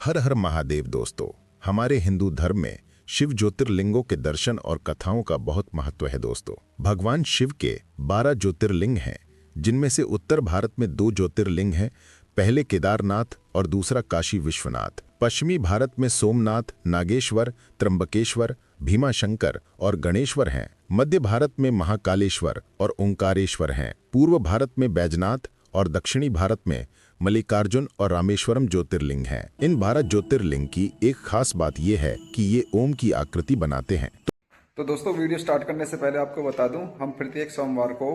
हर हर महादेव दोस्तों, हमारे हिंदू धर्म में शिव ज्योतिर्लिंगों के दर्शन और कथाओं का बहुत महत्व है दोस्तों। भगवान शिव के 12 ज्योतिर्लिंग हैं, जिनमें से उत्तर भारत में 2 ज्योतिर्लिंग हैं। पहले केदारनाथ और दूसरा काशी विश्वनाथ। पश्चिमी भारत में सोमनाथ, नागेश्वर, त्र्यंबकेश्वर, भीमाशंकर और गणेश्वर हैं। मध्य भारत में महाकालेश्वर और ओंकारेश्वर हैं। पूर्व भारत में बैजनाथ और दक्षिणी भारत में मल्लिकार्जुन और रामेश्वरम ज्योतिर्लिंग हैं। इन 12 ज्योतिर्लिंग की एक खास बात यह है कि ये ओम की आकृति बनाते हैं। तो दोस्तों, वीडियो स्टार्ट करने से पहले आपको बता दूं, हम प्रत्येक सोमवार को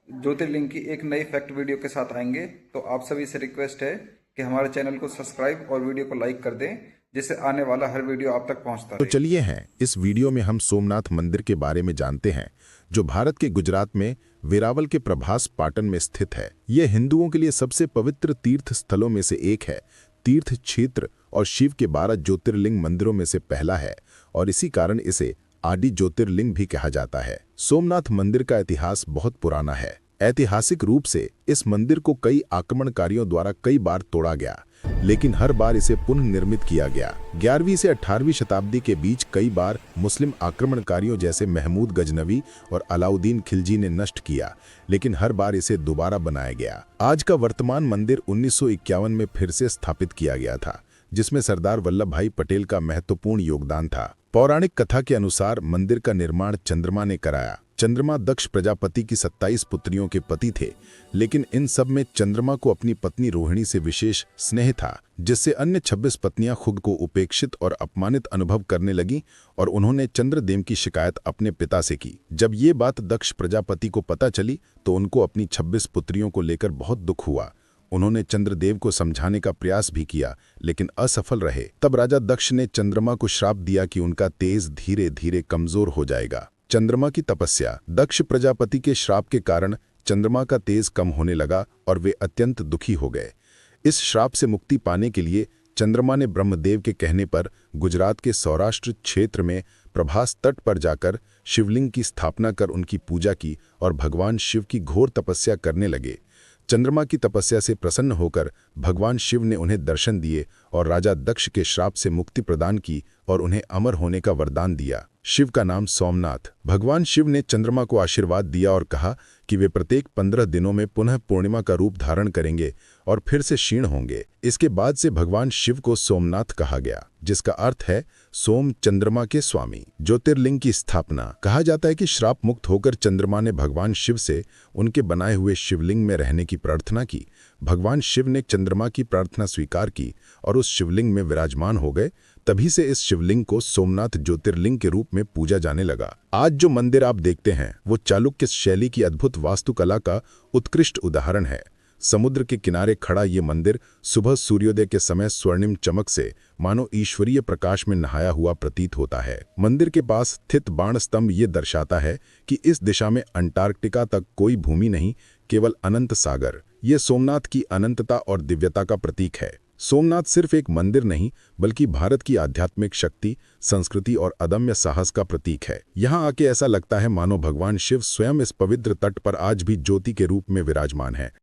ज्योतिर्लिंग की एक नई फैक्ट वीडियो के साथ आएंगे। तो आप सभी से रिक्वेस्ट है कि हमारे चैनल को सब्सक्राइब और वीडियो को लाइक कर दें, जिससे आने वाला हर वीडियो आप तक पहुंचता तो चलिए हैं इस वीडियो में हम सोमनाथ मंदिर के बारे में जानते हैं, जो भारत के गुजरात में वेरावल के प्रभास पाटन में स्थित है। यह हिंदुओं के लिए सबसे पवित्र तीर्थ स्थलों में से एक है। तीर्थ क्षेत्र और शिव के 12 ज्योतिर्लिंग मंदिरों में से पहला है और इसी कारण इसे आदि ज्योतिर्लिंग भी कहा जाता है। सोमनाथ मंदिर का इतिहास बहुत पुराना है। ऐतिहासिक रूप से इस मंदिर को कई आक्रमणकारियों द्वारा कई बार तोड़ा गया, लेकिन हर बार इसे पुनर्निर्मित किया गया। 11वीं से 18वीं शताब्दी के बीच कई बार मुस्लिम आक्रमणकारियों जैसे महमूद गजनवी और अलाउद्दीन खिलजी ने नष्ट किया, लेकिन हर बार इसे दोबारा बनाया गया। आज का वर्तमान मंदिर 1951 में फिर से स्थापित किया गया था, जिसमें सरदार वल्लभ भाई पटेल का महत्वपूर्ण योगदान था। पौराणिक कथा के अनुसार मंदिर का निर्माण चंद्रमा ने कराया। चंद्रमा दक्ष प्रजापति की 27 पुत्रियों के पति थे, लेकिन इन सब में चंद्रमा को अपनी पत्नी रोहिणी से विशेष स्नेह था, जिससे अन्य 26 पत्नियां खुद को उपेक्षित और अपमानित अनुभव करने लगीं और उन्होंने चंद्रदेव की शिकायत अपने पिता से की। जब ये बात दक्ष प्रजापति को पता चली तो उनको अपनी 26 पुत्रियों को लेकर बहुत दुख हुआ। उन्होंने चंद्रदेव को समझाने का प्रयास भी किया, लेकिन असफल रहे। तब राजा दक्ष ने चंद्रमा को श्राप दिया कि उनका तेज धीरे धीरे कमजोर हो जाएगा। चंद्रमा की तपस्या। दक्ष प्रजापति के श्राप के कारण चंद्रमा का तेज कम होने लगा और वे अत्यंत दुखी हो गए। इस श्राप से मुक्ति पाने के लिए चंद्रमा ने ब्रह्मदेव के कहने पर गुजरात के सौराष्ट्र क्षेत्र में प्रभास तट पर जाकर शिवलिंग की स्थापना कर उनकी पूजा की और भगवान शिव की घोर तपस्या करने लगे। चंद्रमा की तपस्या से प्रसन्न होकर भगवान शिव ने उन्हें दर्शन दिए और राजा दक्ष के श्राप से मुक्ति प्रदान की और उन्हें अमर होने का वरदान दिया। शिव का नाम सोमनाथ। भगवान शिव ने चंद्रमा को आशीर्वाद दिया और कहा कि वे प्रत्येक 15 दिनों में पुनः पूर्णिमा का रूप धारण करेंगे और फिर से क्षीण होंगे। इसके बाद से भगवान शिव को सोमनाथ कहा गया, जिसका अर्थ है सोम, चंद्रमा के स्वामी। ज्योतिर्लिंग की स्थापना। कहा जाता है कि श्राप मुक्त होकर चंद्रमा ने भगवान शिव से उनके बनाए हुए शिवलिंग में रहने की प्रार्थना की। भगवान शिव ने चंद्रमा की प्रार्थना स्वीकार की और उस शिवलिंग में विराजमान हो गए। तभी से इस शिवलिंग को सोमनाथ ज्योतिर्लिंग के रूप में पूजा जाने लगा। आज जो मंदिर आप देखते हैं वो चालुक्य शैली की अद्भुत वास्तुकला का उत्कृष्ट उदाहरण है। समुद्र के किनारे खड़ा ये मंदिर सुबह सूर्योदय के समय स्वर्णिम चमक से मानो ईश्वरीय प्रकाश में नहाया हुआ प्रतीत होता है। मंदिर के पास स्थित बाण स्तंभ ये दर्शाता है कि इस दिशा में अंटार्कटिका तक कोई भूमि नहीं, केवल अनंत सागर। ये सोमनाथ की अनंतता और दिव्यता का प्रतीक है। सोमनाथ सिर्फ एक मंदिर नहीं, बल्कि भारत की आध्यात्मिक शक्ति, संस्कृति और अदम्य साहस का प्रतीक है। यहाँ आके ऐसा लगता है मानो भगवान शिव स्वयं इस पवित्र तट पर आज भी ज्योति के रूप में विराजमान है।